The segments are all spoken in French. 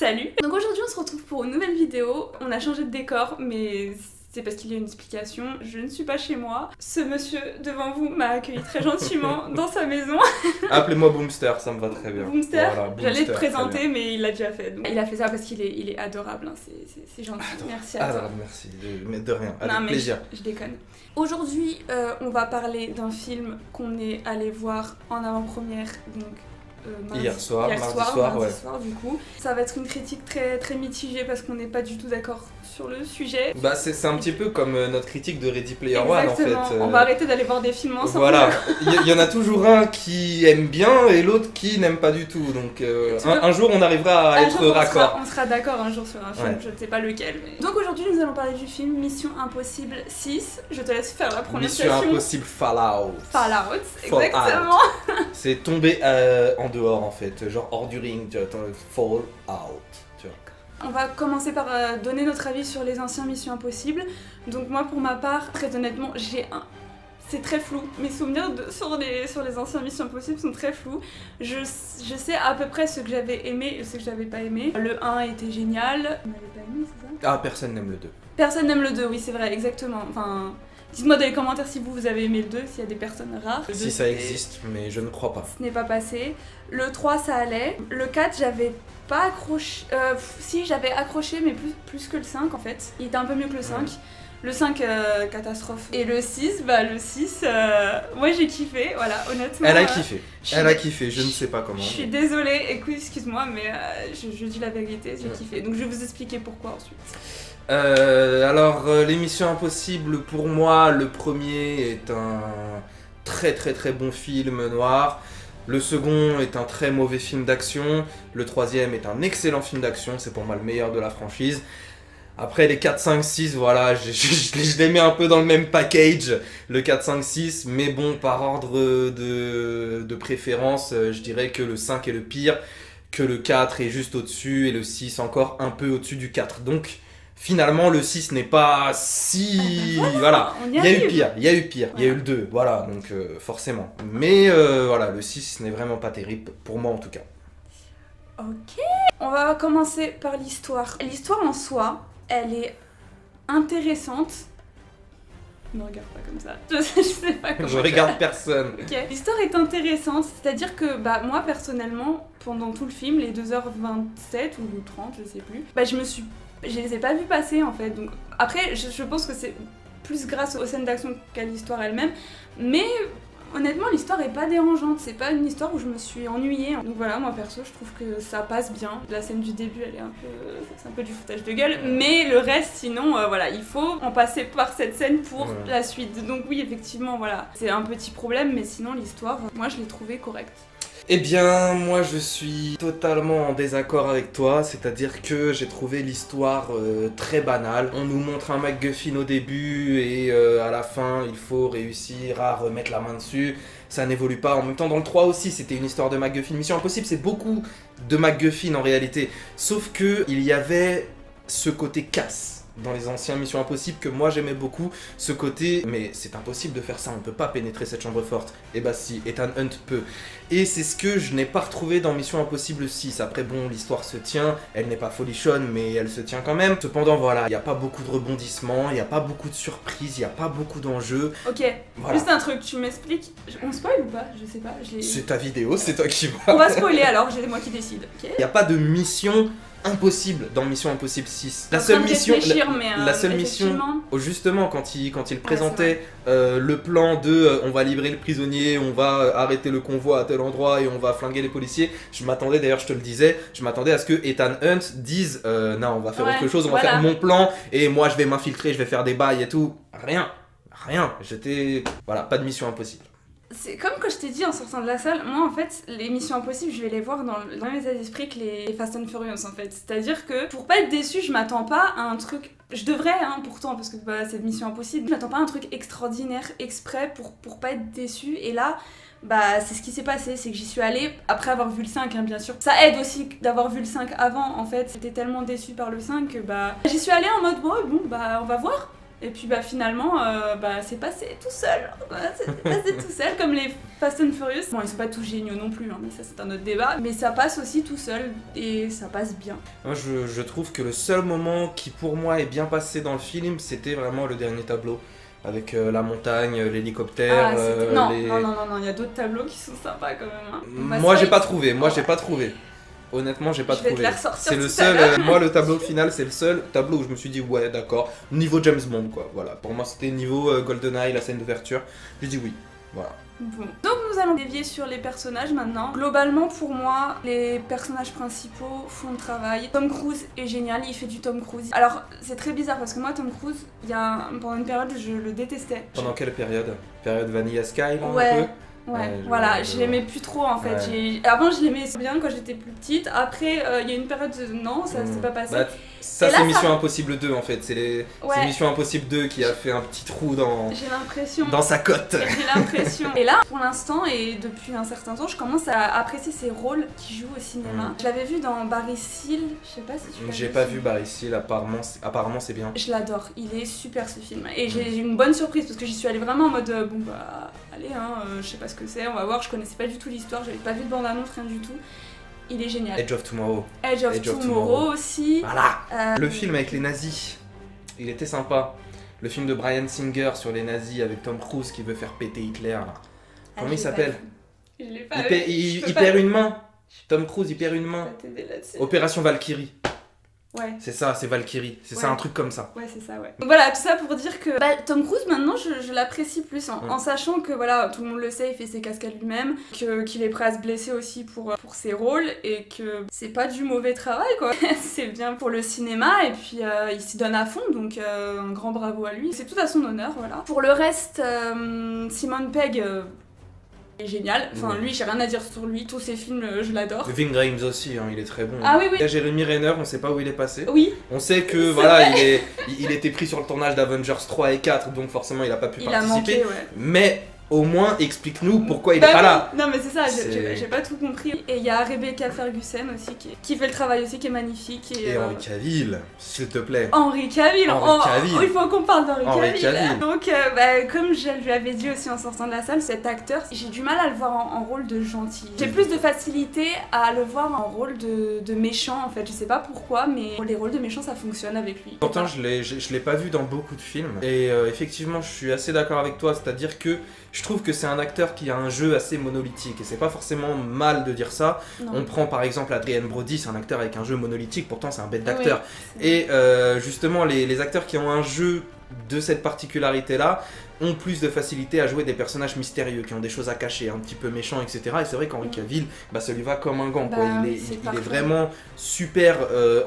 Salut! Donc aujourd'hui on se retrouve pour une nouvelle vidéo. On a changé de décor mais c'est parce qu'il y a une explication. Je ne suis pas chez moi. Ce monsieur devant vous m'a accueilli très gentiment dans sa maison. Appelez-moi Boomster, ça me va très bien. Boomster, voilà, Boomster, j'allais te présenter mais il l'a déjà fait. Donc, il a fait ça parce qu'il est adorable, hein. C'est gentil. Merci à toi. Merci, mais de rien, avec non, mais plaisir. Je déconne. Aujourd'hui, on va parler d'un film qu'on est allé voir en avant-première, donc mardi soir, du coup. Ça va être une critique très, très mitigée parce qu'on n'est pas du tout d'accord sur le sujet. Bah c'est un petit peu comme notre critique de Ready Player One en fait. On va arrêter d'aller voir des films ensemble. Voilà, il y en a toujours un qui aime bien et l'autre qui n'aime pas du tout. Donc un jour on arrivera à être raccord. On sera d'accord un jour sur un film, ouais. Je ne sais pas lequel. Mais... Donc aujourd'hui nous allons parler du film Mission Impossible 6. Je te laisse faire la prononciation. Mission Impossible Fallout. Fallout, exactement. C'est tombé en dehors en fait, genre hors du ring, tu vois, Fallout, tu vois. On va commencer par donner notre avis sur les anciens Missions Impossibles. Donc moi pour ma part, très honnêtement, c'est très flou. Mes souvenirs sur les anciens Missions Impossibles sont très flous. Je sais à peu près ce que j'avais aimé et ce que j'avais pas aimé. Le 1 était génial. Vous n'avez pas aimé, c'est ça? Ah, personne n'aime le 2. Personne n'aime le 2, oui c'est vrai, exactement. Enfin... Dites-moi dans les commentaires si vous avez aimé le 2, s'il y a des personnes rares. Si ça existe, mais je ne crois pas. Ce n'est pas passé. Le 3 ça allait. Le 4 j'avais pas accroché. Si j'avais accroché mais plus que le 5 en fait. Il était un peu mieux que le 5. Ouais. Le 5 catastrophe. Et le 6, moi j'ai kiffé, voilà, honnêtement. Elle a kiffé. Elle a kiffé, je ne sais pas comment. Je suis désolée, écoute, excuse-moi, mais je dis la vérité, j'ai kiffé. Donc je vais vous expliquer pourquoi ensuite. Alors, les Missions Impossibles, pour moi, le premier est un très bon film noir. Le second est un très mauvais film d'action. Le troisième est un excellent film d'action. C'est pour moi le meilleur de la franchise. Après les 4, 5, 6, voilà, je les mets un peu dans le même package. Le 4, 5, 6, mais bon, par ordre de préférence, je dirais que le 5 est le pire, que le 4 est juste au-dessus et le 6 encore un peu au-dessus du 4. Donc... Finalement, le 6 n'est pas si... Voilà, il y a eu pire, il y a eu le 2, voilà, donc forcément. Mais voilà, le 6 n'est vraiment pas terrible, pour moi en tout cas. Ok. On va commencer par l'histoire. L'histoire en soi, elle est intéressante. Ne regarde pas comme ça, je sais pas comment. Je regarde personne. Ok. L'histoire est intéressante, c'est-à-dire que moi personnellement, pendant tout le film, les 2h27 ou 30, je sais plus, je les ai pas vus passer en fait, donc après je pense que c'est plus grâce aux scènes d'action qu'à l'histoire elle-même, mais honnêtement l'histoire est pas dérangeante, c'est pas une histoire où je me suis ennuyée, donc voilà, moi perso je trouve que ça passe bien. La scène du début elle est c'est un peu du foutage de gueule, mais le reste sinon voilà, il faut en passer par cette scène pour la suite, donc oui effectivement voilà, c'est un petit problème, mais sinon l'histoire, moi je l'ai trouvée correcte. Eh bien, moi je suis totalement en désaccord avec toi, c'est-à-dire que j'ai trouvé l'histoire très banale. On nous montre un MacGuffin au début et à la fin il faut réussir à remettre la main dessus. Ça n'évolue pas. En même temps dans le 3 aussi c'était une histoire de MacGuffin. Mission Impossible c'est beaucoup de MacGuffin en réalité. Sauf que il y avait ce côté casse dans les anciens Missions Impossibles que moi j'aimais beaucoup, ce côté mais c'est impossible de faire ça, on peut pas pénétrer cette chambre forte. Et bah si, Ethan Hunt peut. Et c'est ce que je n'ai pas retrouvé dans Mission Impossible 6. Après bon, l'histoire se tient, elle n'est pas folichonne mais elle se tient quand même. Cependant voilà, il n'y a pas beaucoup de rebondissements, il n'y a pas beaucoup de surprises, il n'y a pas beaucoup d'enjeux. Ok, voilà. Juste un truc, tu m'expliques, on spoil ou pas? Je sais pas. C'est ta vidéo, c'est toi qui vois. On va spoiler alors, c'est moi qui décide. Il n'y a pas de mission impossible dans Mission Impossible 6. La seule mission, justement quand il présentait le plan de on va libérer le prisonnier, on va arrêter le convoi à tel endroit et on va flinguer les policiers, je m'attendais, d'ailleurs je te le disais, je m'attendais à ce que Ethan Hunt dise non on va faire autre chose, on va faire mon plan et moi je vais m'infiltrer, je vais faire des bails et tout. Rien, j'étais... Voilà, pas de Mission Impossible. C'est comme que je t'ai dit en sortant de la salle, moi en fait les Missions Impossibles je vais les voir dans le même état d'esprit que les Fast and Furious en fait. C'est-à-dire que pour pas être déçue je m'attends pas à un truc, je devrais pourtant parce que c'est Mission Impossible, je m'attends pas à un truc extraordinaire exprès pour pas être déçue et là c'est ce qui s'est passé, c'est que j'y suis allée après avoir vu le 5 bien sûr. Ça aide aussi d'avoir vu le 5 avant en fait, j'étais tellement déçue par le 5 que j'y suis allée en mode bon on va voir. Et puis bah finalement, c'est passé tout seul. C'est passé tout seul, comme les Fast and Furious. Bon, ils sont pas tous géniaux non plus, hein, mais ça c'est un autre débat. Mais ça passe aussi tout seul et ça passe bien. Moi, je trouve que le seul moment qui pour moi est bien passé dans le film, c'était vraiment le dernier tableau. Avec la montagne, l'hélicoptère. Non, il y a d'autres tableaux qui sont sympas quand même. Hein. Moi j'ai pas trouvé, Honnêtement, j'ai pas trouvé. Je vais te les ressortir. C'est le seul. Moi, le tableau final, c'est le seul tableau où je me suis dit, ouais, d'accord. Niveau James Bond, quoi. Voilà. Pour moi, c'était niveau GoldenEye, la scène d'ouverture. J'ai dit oui. Voilà. Bon. Donc, nous allons dévier sur les personnages maintenant. Globalement, pour moi, les personnages principaux font le travail. Tom Cruise est génial, il fait du Tom Cruise. Alors, c'est très bizarre parce que moi, Tom Cruise, pendant une période, je le détestais. Pendant quelle période? Période Vanilla Sky, là, ouais. un peu? Ouais, voilà, je l'aimais plus trop en fait. Ouais. Avant, je l'aimais bien quand j'étais plus petite. Après, il y a une période de non, ça s'est pas passé. Bah, ça, c'est Mission Impossible 2 en fait. C'est Mission Impossible 2 qui a fait un petit trou dans sa cote. J'ai l'impression. Et là, pour l'instant, et depuis un certain temps, je commence à apprécier ses rôles qu'il joue au cinéma. Je l'avais vu dans Barry Seal, je sais pas si tu l'as vu. J'ai pas vu Barry Seal, apparemment c'est bien. Je l'adore, il est super ce film. Et j'ai une bonne surprise parce que j'y suis allée vraiment en mode bon bah allez, je sais pas ce que c'est, on va voir, je connaissais pas du tout l'histoire, j'avais pas vu de bande-annonce, rien du tout. Il est génial. Edge of Tomorrow. Edge of Tomorrow aussi. Voilà. Le film avec les nazis, il était sympa. Le film de Bryan Singer sur les nazis avec Tom Cruise qui veut faire péter Hitler là. Comment il s'appelle? Je l'ai pas vu. Il perd une main. Tom Cruise il perd une main. Opération Valkyrie. Ouais. C'est ça, c'est Valkyrie. C'est ça, un truc comme ça. Ouais, c'est ça, ouais. Donc voilà, tout ça pour dire que Tom Cruise, maintenant, je l'apprécie plus en sachant que, voilà, tout le monde le sait, il fait ses cascades lui-même, qu'il est prêt à se blesser aussi pour ses rôles, et que c'est pas du mauvais travail, quoi. C'est bien pour le cinéma, et puis il s'y donne à fond, donc un grand bravo à lui. C'est tout à son honneur, voilà. Pour le reste, Simon Pegg... est génial, enfin lui j'ai rien à dire sur lui, tous ses films je l'adore. Ving Rhames aussi, hein, il est très bon. Ah oui, oui. Il y a Jeremy Renner, on sait pas où il est passé. Oui. On sait que voilà, il était pris sur le tournage d'Avengers 3 et 4, donc forcément il a pas pu participer. Il a manqué, ouais. Mais au moins explique-nous pourquoi il est pas là. Non mais c'est ça, j'ai pas tout compris. Et il y a Rebecca Ferguson aussi qui fait le travail aussi, qui est magnifique. Et Henry Cavill, s'il te plaît. Henry Cavill, il faut qu'on parle d'Henry Cavill. Donc comme je lui avais dit aussi en sortant de la salle, cet acteur, j'ai du mal à le voir en rôle de gentil. J'ai plus de facilité à le voir en rôle de méchant en fait, je sais pas pourquoi, mais les rôles de méchant ça fonctionne avec lui. Pourtant je l'ai pas vu dans beaucoup de films, et effectivement je suis assez d'accord avec toi, c'est-à-dire que je trouve que c'est un acteur qui a un jeu assez monolithique, et c'est pas forcément mal de dire ça. Non. On prend par exemple Adrien Brody, c'est un acteur avec un jeu monolithique, pourtant c'est un bête d'acteur. Oui, et justement les acteurs qui ont un jeu de cette particularité-là ont plus de facilité à jouer des personnages mystérieux, qui ont des choses à cacher, un petit peu méchants, etc. Et c'est vrai qu'Henry Cavill, ça lui va comme un gant, quoi. Il est vraiment super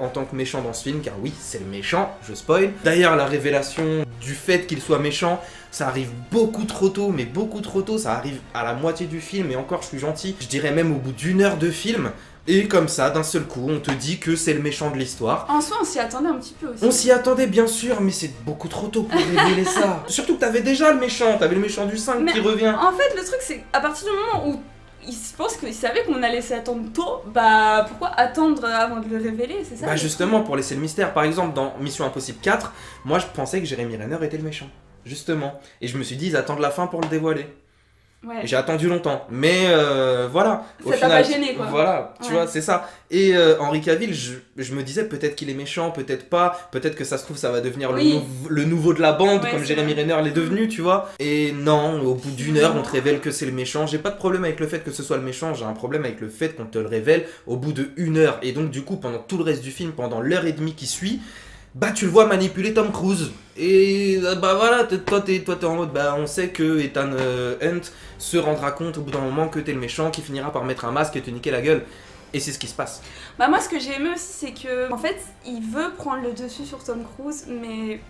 en tant que méchant dans ce film, car oui, c'est le méchant, je spoil. D'ailleurs, la révélation du fait qu'il soit méchant, ça arrive beaucoup trop tôt, mais beaucoup trop tôt, ça arrive à la moitié du film, et encore je suis gentil, je dirais même au bout d'1 heure de film. Et comme ça, d'un seul coup, on te dit que c'est le méchant de l'histoire. En soi, on s'y attendait un petit peu aussi. On s'y attendait bien sûr, mais c'est beaucoup trop tôt pour révéler ça. Surtout que t'avais déjà le méchant, t'avais le méchant du 5 qui revient. En fait, le truc c'est, à partir du moment où il pense qu'il savait qu'on allait s'y attendre tôt, pourquoi attendre avant de le révéler, c'est ça? Justement, pour laisser le mystère. Par exemple, dans Mission Impossible 4, moi je pensais que Jeremy Renner était le méchant. Justement. Et je me suis dit, ils attendent la fin pour le dévoiler. Ouais. J'ai attendu longtemps, mais voilà. Ça t'a pas gêné quoi. Voilà, tu vois, c'est ça. Et Henry Cavill, je me disais peut-être qu'il est méchant, peut-être pas, peut-être que ça se trouve ça va devenir le nouveau de la bande, comme Jeremy Renner l'est devenu, tu vois. Et non, au bout d'1 heure, on te révèle que c'est le méchant. J'ai pas de problème avec le fait que ce soit le méchant, j'ai un problème avec le fait qu'on te le révèle au bout de 1 heure. Et donc du coup, pendant tout le reste du film, pendant l'heure et demie qui suit, tu le vois manipuler Tom Cruise. Et voilà, toi t'es en mode on sait que Ethan Hunt se rendra compte au bout d'un moment que t'es le méchant qui finira par mettre un masque et te niquer la gueule. Et c'est ce qui se passe. Moi ce que j'ai aimé aussi c'est que en fait il veut prendre le dessus sur Tom Cruise mais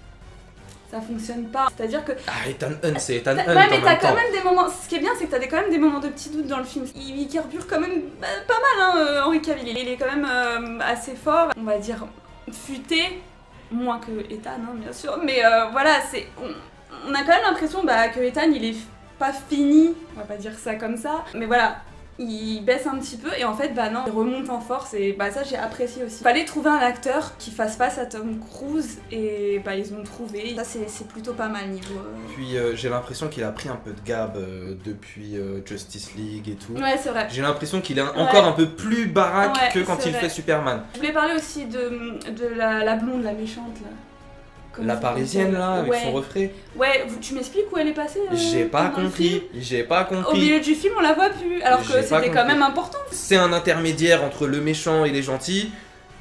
ça fonctionne pas. C'est-à-dire que... Ethan Hunt, c'est Ethan Hunt. Ouais mais t'as quand même des moments, ce qui est bien c'est que t'as quand même des moments de petits doutes dans le film. Il carbure quand même pas mal Henry Cavill. Il est quand même assez fort, on va dire futé. Moins que Ethan, hein, bien sûr, mais voilà, on a quand même l'impression que Ethan il est pas fini, on va pas dire ça comme ça, mais voilà, il baisse un petit peu et en fait bah non, il remonte en force et bah ça j'ai apprécié aussi. Fallait trouver un acteur qui fasse face à Tom Cruise et bah ils ont trouvé. Ça c'est plutôt pas mal niveau. Puis j'ai l'impression qu'il a pris un peu de gab depuis Justice League et tout. Ouais c'est vrai. J'ai l'impression qu'il est encore un peu plus baraque que quand il fait Superman. Je voulais parler aussi de la blonde, la méchante là. La parisienne là, avec son refrain. Ouais, tu m'expliques où elle est passée J'ai pas compris, Au milieu du film, on la voit plus, alors que c'était quand même important. C'est un intermédiaire entre le méchant et les gentils,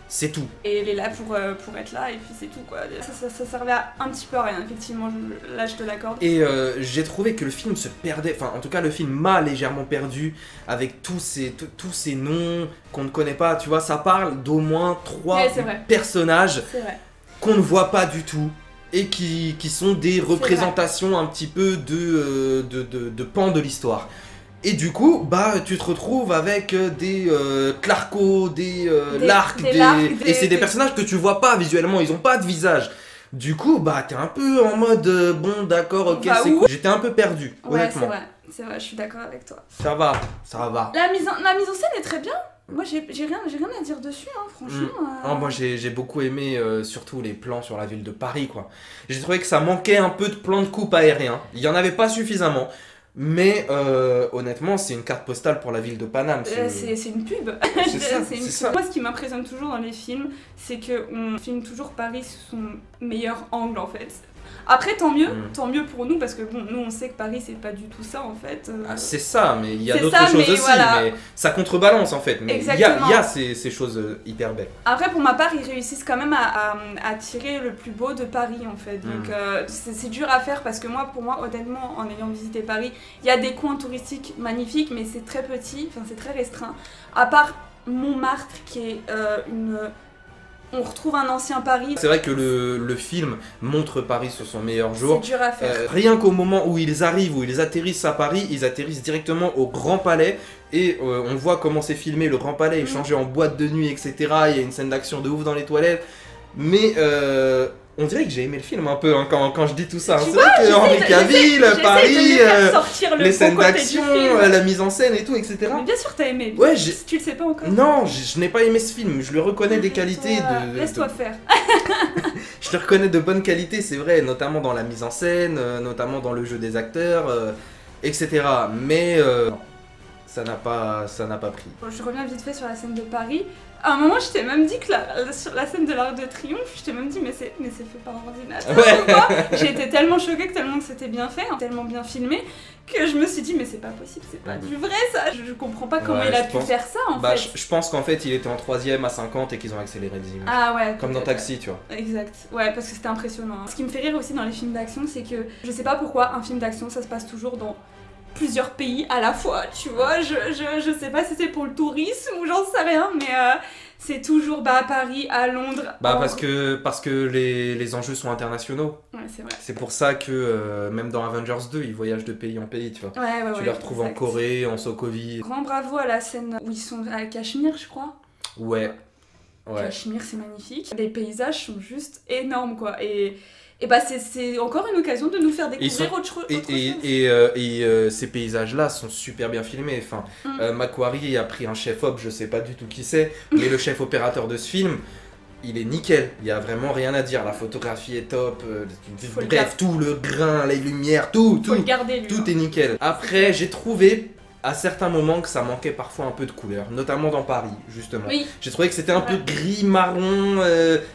c'est tout. Et elle est là pour être là, et puis c'est tout quoi. Ça servait à un petit peu à rien, effectivement, là je te l'accorde. Et j'ai trouvé que le film se perdait, enfin en tout cas le film m'a légèrement perdu avec tous ces noms qu'on ne connaît pas, tu vois, ça parle d'au moins 3 personnages qu'on ne voit pas du tout et qui sont des représentations un petit peu de pans de l'histoire. Et du coup, bah tu te retrouves avec des Clarko, des Lark, et c'est des personnages que tu vois pas visuellement, ils ont pas de visage. Du coup, bah t'es un peu en mode bon d'accord, ok c'est cool. J'étais un peu perdu, honnêtement. C'est vrai, je suis d'accord avec toi. Ça va, ça va. La mise en scène est très bien. Moi j'ai rien à dire dessus, hein, franchement. Moi j'ai beaucoup aimé surtout les plans sur la ville de Paris quoi. J'ai trouvé que ça manquait un peu de plans de coupe aériens. Il y en avait pas suffisamment. Mais honnêtement, c'est une carte postale pour la ville de Paname. C'est une pub. C'est ça. Moi, ce qui m'impressionne toujours dans les films, c'est qu'on filme toujours Paris sous son meilleur angle en fait. Après, tant mieux pour nous, parce que bon, nous on sait que Paris c'est pas du tout ça en fait. Ah, c'est ça, mais il y a d'autres choses aussi, mais ça contrebalance en fait. Mais il y a ces choses hyper belles. Après, pour ma part, ils réussissent quand même à tirer le plus beau de Paris en fait. Donc c'est dur à faire parce que pour moi, honnêtement, en ayant visité Paris, il y a des coins touristiques magnifiques, mais c'est très petit, enfin c'est très restreint. À part Montmartre qui est on retrouve un ancien Paris. C'est vrai que le film montre Paris sur son meilleur jour. C'est dur à faire. Rien qu'au moment où ils arrivent, où ils atterrissent à Paris, ils atterrissent directement au Grand Palais. Et on voit comment c'est filmé, le Grand Palais est changé en boîte de nuit, etc. Il y a une scène d'action de ouf dans les toilettes. Mais on dirait que j'ai aimé le film un peu hein, quand je dis tout ça. C'est vrai que Henri Cavill, Paris, les scènes d'action, la mise en scène et tout, etc. Mais bien sûr t'as aimé. Ouais, tu le sais pas encore. Non, je n'ai pas aimé ce film. Je lui reconnais des qualités Laisse-toi faire. Je lui reconnais de bonnes qualités, c'est vrai, notamment dans la mise en scène, notamment dans le jeu des acteurs, etc. Mais ça n'a pas pris. Je reviens vite fait sur la scène de Paris. À un moment, je t'ai même dit que sur la scène de l'Arc de Triomphe, je t'ai même dit mais c'est fait par ordinateur. Ouais. J'ai été tellement choquée tellement que c'était bien fait, hein, tellement bien filmé, que je me suis dit mais c'est pas possible, c'est pas du vrai ça. Je comprends pas comment il a pu faire ça en fait. Je pense qu'en fait il était en 3ème à 50 et qu'ils ont accéléré les images. Ah ouais. Comme dans Taxi, tu vois. Exact. Ouais, parce que c'était impressionnant. Hein. Ce qui me fait rire aussi dans les films d'action, c'est que je sais pas pourquoi un film d'action ça se passe toujours dans plusieurs pays à la fois, tu vois, je sais pas si c'est pour le tourisme ou j'en sais rien, mais c'est toujours à Paris, à Londres. Parce que les enjeux sont internationaux. Ouais, c'est vrai. C'est pour ça que même dans Avengers 2, ils voyagent de pays en pays, tu vois. Tu les retrouves en Corée, en Sokovie. Grand bravo à la scène où ils sont à Cachemire, je crois. Ouais. Cachemire, c'est magnifique. Les paysages sont juste énormes, quoi. Et c'est encore une occasion de nous faire découvrir autre chose. Et ces paysages-là sont super bien filmés. Enfin, Macquarie a pris un chef-op, je sais pas du tout qui c'est, mais le chef opérateur de ce film, il est nickel. Il y a vraiment rien à dire. La photographie est top. Bref, tout le grain, les lumières, tout est nickel. Après, j'ai trouvé à certains moments que ça manquait parfois un peu de couleur, notamment dans Paris, justement. Oui. J'ai trouvé que c'était un peu gris-marron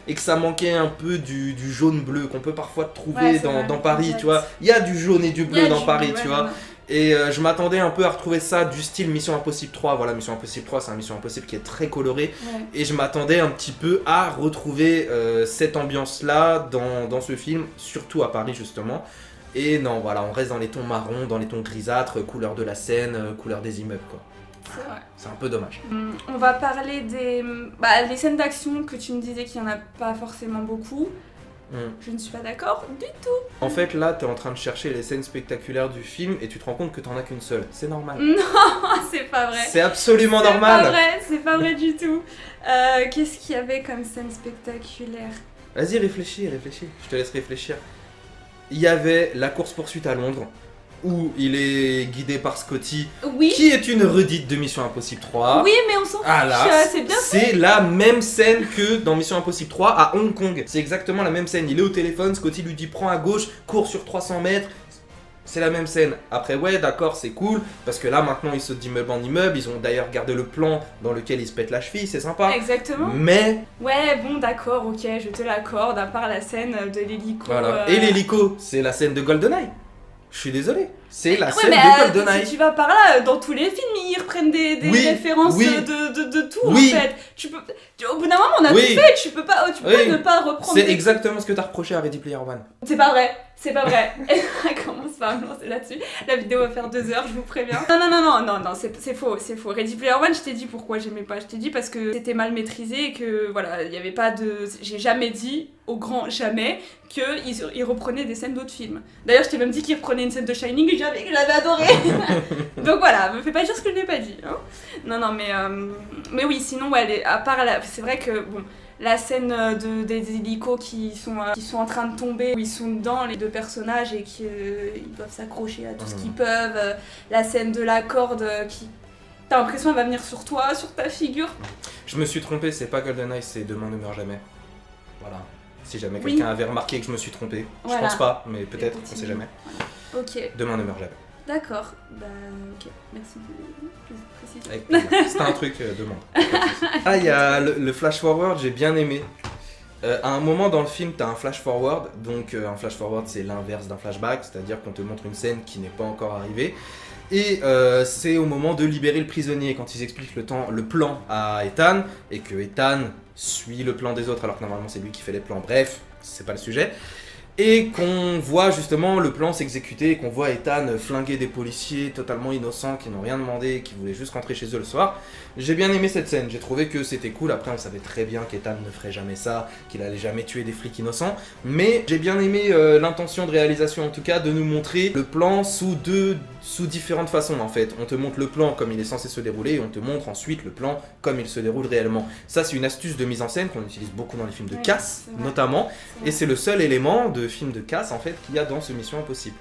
et que ça manquait un peu du jaune-bleu qu'on peut parfois trouver dans Paris, tu vois. Il y a du jaune et du bleu dans Paris, tu vois. Et je m'attendais un peu à retrouver ça du style Mission Impossible 3. Voilà, Mission Impossible 3, c'est un Mission Impossible qui est très coloré. Et je m'attendais un petit peu à retrouver cette ambiance-là dans ce film, surtout à Paris, justement. Et non, voilà, on reste dans les tons marrons, dans les tons grisâtres, couleur de la Seine, couleur des immeubles, quoi. C'est vrai. C'est un peu dommage. On va parler des les scènes d'action que tu me disais qu'il n'y en a pas forcément beaucoup. Je ne suis pas d'accord du tout. En fait, là, t'es en train de chercher les scènes spectaculaires du film et tu te rends compte que t'en as qu'une seule. C'est normal. Non, c'est pas vrai. C'est absolument normal. C'est pas vrai du tout. Qu'est-ce qu'il y avait comme scène spectaculaire? Vas-y, réfléchis. Je te laisse réfléchir. Il y avait la course-poursuite à Londres. où il est guidé par Scotty, Oui. qui est une redite de Mission Impossible 3. Oui, mais on s'en Ah fiche, là, c'est bien. c'est la même scène que dans Mission Impossible 3 à Hong Kong. C'est exactement la même scène. Il est au téléphone, Scotty lui dit prends à gauche, cours sur 300 mètres. C'est la même scène. Après, ouais, d'accord, c'est cool, parce que là, maintenant, ils sautent d'immeuble en immeuble. Ils ont d'ailleurs gardé le plan dans lequel ils se pètent la cheville, c'est sympa. Exactement. Mais... Ouais, bon, d'accord, ok, je te l'accorde, à part la scène de l'hélico. Voilà. Et l'hélico, c'est la scène de GoldenEye. Je suis désolé. C'est la scène de GoldenEye. Si tu vas par là, dans tous les films, ils reprennent des références de tout, en fait. Au bout d'un moment, on a tout fait, tu peux pas ne pas reprendre. C'est exactement ce que t'as reproché à Ready Player One. C'est pas vrai. C'est pas vrai. Elle commence par me lancer là-dessus. La vidéo va faire 2 heures, je vous préviens. Non, c'est faux, c'est faux. Ready Player One, je t'ai dit pourquoi j'aimais pas. Je t'ai dit parce que c'était mal maîtrisé et que voilà, il y avait pas de. J'ai jamais dit, au grand jamais, qu'ils reprenaient des scènes d'autres films. D'ailleurs, je t'ai même dit qu'ils reprenaient une scène de Shining que j'avais adoré. Donc voilà, me fais pas dire ce que je n'ai pas dit. Hein. Non, mais oui, sinon, ouais, à part c'est vrai que bon. La scène des hélicos qui sont en train de tomber, où ils sont dedans, les 2 personnages, et qu'ils doivent s'accrocher à tout ce qu'ils peuvent. La scène de la corde qui... T'as l'impression qu'elle va venir sur toi, sur ta figure. Je me suis trompé, c'est pas GoldenEye, c'est Demain ne meurt jamais. Voilà. Si jamais quelqu'un avait remarqué que je me suis trompé. Voilà. Je pense pas, mais peut-être, on sait jamais. Voilà. Ok. Demain ne meurt jamais. D'accord. Bah, ok. Merci de préciser. C'était un truc demande. Ah, il y a le flash forward, j'ai bien aimé. À un moment dans le film, t'as un flash forward. Donc, un flash forward, c'est l'inverse d'un flashback, c'est-à-dire qu'on te montre une scène qui n'est pas encore arrivée. Et c'est au moment de libérer le prisonnier, quand ils expliquent le plan à Ethan, et que Ethan suit le plan des autres, alors que normalement c'est lui qui fait les plans. Bref, c'est pas le sujet. Et qu'on voit justement le plan s'exécuter, qu'on voit Ethan flinguer des policiers totalement innocents qui n'ont rien demandé, qui voulaient juste rentrer chez eux le soir. J'ai bien aimé cette scène, j'ai trouvé que c'était cool. Après on savait très bien qu'Ethan ne ferait jamais ça, qu'il allait jamais tuer des flics innocents. Mais j'ai bien aimé l'intention de réalisation en tout cas, de nous montrer le plan sous différentes façons en fait. On te montre le plan comme il est censé se dérouler et on te montre ensuite le plan comme il se déroule réellement. Ça c'est une astuce de mise en scène qu'on utilise beaucoup dans les films de casse notamment. Et c'est le seul élément de film de casse en fait qu'il y a dans ce Mission Impossible.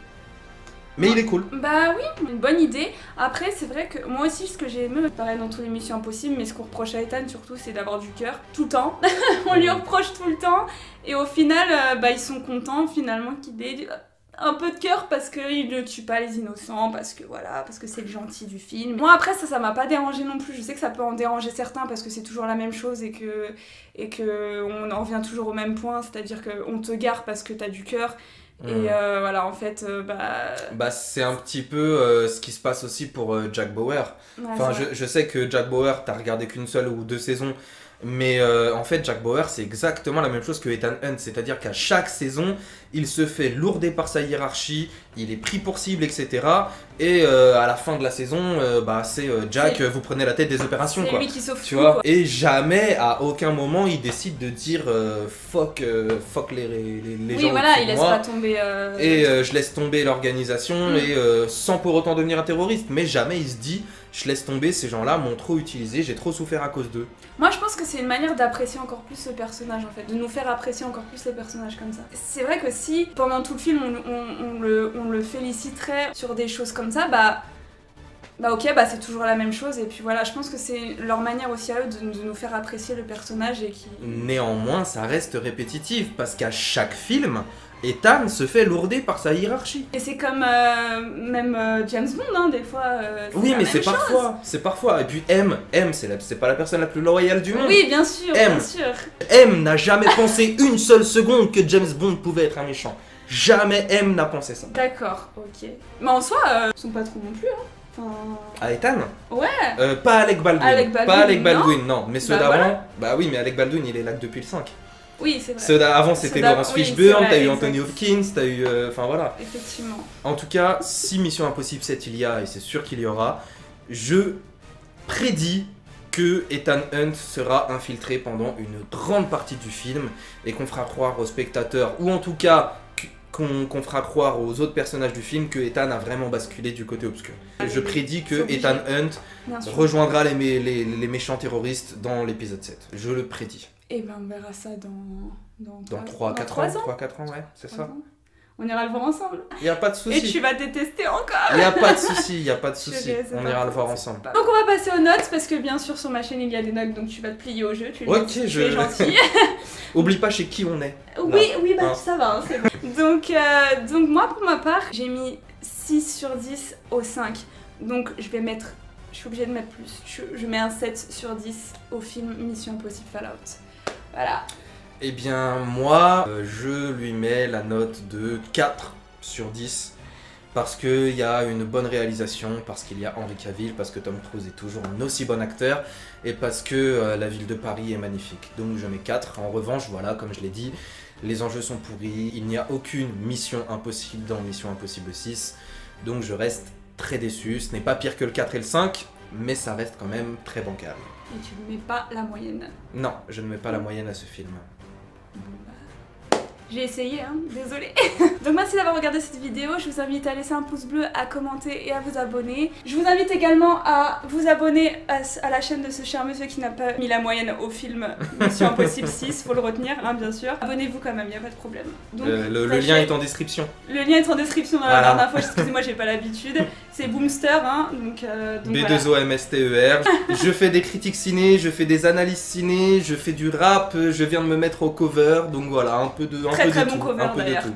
Mais il est cool. Bah oui, une bonne idée. Après, c'est vrai que moi aussi, ce que j'ai aimé, pareil dans toutes les Missions Impossibles, mais ce qu'on reproche à Ethan surtout, c'est d'avoir du cœur tout le temps. On lui reproche tout le temps. Et au final, ils sont contents finalement qu'il ait un peu de cœur parce qu'il ne tue pas les innocents, parce que voilà, parce que c'est le gentil du film. Moi après ça m'a pas dérangé non plus. Je sais que ça peut en déranger certains parce que c'est toujours la même chose et que on en revient toujours au même point, c'est-à-dire qu'on te gare parce que t'as du cœur. Et voilà, en fait, c'est un petit peu ce qui se passe aussi pour Jack Bauer. Ouais, enfin, je sais que Jack Bauer, t'as regardé qu'une seule ou 2 saisons, mais en fait, Jack Bauer, c'est exactement la même chose que Ethan Hunt. C'est-à-dire qu'à chaque saison, il se fait lourder par sa hiérarchie, il est pris pour cible, etc. Et à la fin de la saison, c'est Jack, vous prenez la tête des opérations. C'est quoi. lui qui sauve tu tout, vois. Quoi. Et jamais, à aucun moment, il décide de dire fuck les gens. Oui, voilà, il laisse pas tomber. Et je laisse tomber l'organisation, et sans pour autant devenir un terroriste. Mais jamais il se dit, je laisse tomber, ces gens-là m'ont trop utilisé, j'ai trop souffert à cause d'eux. Moi, je pense que c'est une manière d'apprécier encore plus ce personnage, en fait, de nous faire apprécier encore plus les personnages comme ça. C'est vrai que si, pendant tout le film, on le féliciterait sur des choses comme ça, c'est toujours la même chose, et puis voilà, je pense que c'est leur manière aussi à eux de nous faire apprécier le personnage et qui... Néanmoins, ça reste répétitif, parce qu'à chaque film, Ethan se fait lourder par sa hiérarchie. Et c'est comme même James Bond, hein, des fois. Oui, mais c'est parfois. Et puis M, c'est pas la personne la plus loyale du monde. Oui, bien sûr, bien sûr. M n'a jamais pensé une seule seconde que James Bond pouvait être un méchant. Jamais M n'a pensé ça. D'accord, ok. Mais en soi, ils sont pas trop non plus, hein. À Ethan ? Ouais. Pas Alec Baldwin. Pas Alec Baldwin, non. Mais ceux d'avant, voilà. Bah oui, mais Alec Baldwin, il est là que depuis le 5. Oui, c'est vrai. Ceux d'avant, c'était Laurence Fishburne, t'as eu Anthony Hopkins, t'as eu... Enfin voilà. Effectivement. En tout cas, si Mission Impossible 7 il y a, et c'est sûr qu'il y aura, je prédis que Ethan Hunt sera infiltré pendant une grande partie du film et qu'on fera croire aux spectateurs, ou en tout cas qu'on fera croire aux autres personnages du film que Ethan a vraiment basculé du côté obscur. Je prédis que Ethan Hunt rejoindra les méchants terroristes dans l'épisode 7. Je le prédis. Et ben on verra ça dans 3-4 ans, ouais, c'est ça. On ira le voir ensemble. Y a pas de Et souci. tu vas détester encore. Y a pas de souci, y a pas de souci. Purée, c'est On pas ira le grave, voir c'est ensemble. pas grave. Donc on va passer aux notes parce que bien sûr sur ma chaîne il y a des notes donc tu vas te plier au jeu. Tu es Ok, gentil, tu es gentil. Oublie pas chez qui on est. Oui, oui, bah Non. ça va, hein, c'est bon. Donc moi pour ma part, j'ai mis 6 sur 10 au 5. Donc je vais mettre, je suis obligée de mettre plus. Je mets un 7 sur 10 au film Mission Impossible Fallout. Voilà. Eh bien, moi, je lui mets la note de 4 sur 10. Parce qu'il y a une bonne réalisation, parce qu'il y a Henry Cavill, parce que Tom Cruise est toujours un aussi bon acteur, et parce que la ville de Paris est magnifique. Donc je mets 4. En revanche, voilà, comme je l'ai dit, les enjeux sont pourris, il n'y a aucune mission impossible dans Mission Impossible 6. Donc je reste très déçu. Ce n'est pas pire que le 4 et le 5, mais ça reste quand même très bancal. Et tu ne mets pas la moyenne. Non, je ne mets pas la moyenne à ce film. Bon, bah, j'ai essayé, hein, désolée. Donc merci d'avoir regardé cette vidéo, je vous invite à laisser un pouce bleu, à commenter et à vous abonner. Je vous invite également à vous abonner à la chaîne de ce cher monsieur qui n'a pas mis la moyenne au film Mission Impossible 6, faut le retenir, hein, bien sûr. Abonnez-vous quand même, y a pas de problème. Donc, Le la lien chaîne- est en description. Le lien est en description dans la Voilà. barre d'infos, excusez-moi j'ai pas l'habitude. C'est Boomster, hein, donc voilà. B2OMSTER. Je fais des critiques ciné, je fais des analyses ciné, je fais du rap, je viens de me mettre au cover, donc voilà, un peu de Très, très tout, bon cover, un peu de d'ailleurs. tout.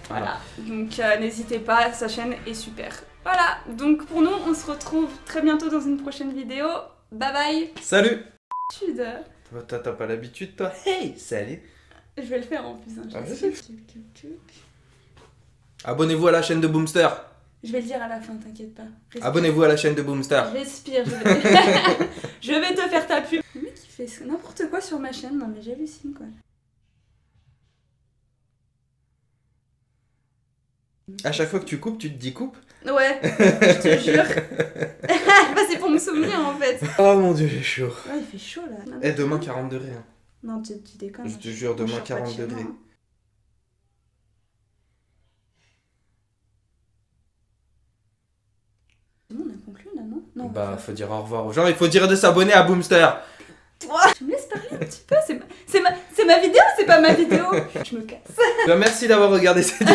Voilà, donc n'hésitez pas, sa chaîne est super. Voilà, donc pour nous, on se retrouve très bientôt dans une prochaine vidéo. Bye bye. Salut. Tude. T'as pas l'habitude toi? Hey, salut. Je vais le faire en plus. Hein, Ah, je vas-y. vais- Abonnez-vous à la chaîne de Boomster. Je vais le dire à la fin, t'inquiète pas. Respire. Abonnez-vous à la chaîne de Boomster. Respire, je vais... je vais te faire ta pub. Le mec il fait n'importe quoi sur ma chaîne, non mais j'hallucine quoi. À chaque fois que tu coupes, tu te dis coupe. Ouais, je te jure. Bah, c'est pour me souvenir en fait. Oh mon dieu, j'ai chaud. Ouais, il fait chaud là. Eh, demain 40 degrés. Hein. Non, tu déconnes. Je te jure, Moi, je demain sors pas de 40 chez moi, degrés. hein. C'est bon, on a conclu là, non? Non. Bah, faut dire au revoir aux gens, il faut dire de s'abonner à Boomster. Toi, tu me laisses parler un petit peu, c'est ma vidéo, c'est pas ma vidéo. Je me casse. Bah, merci d'avoir regardé cette vidéo.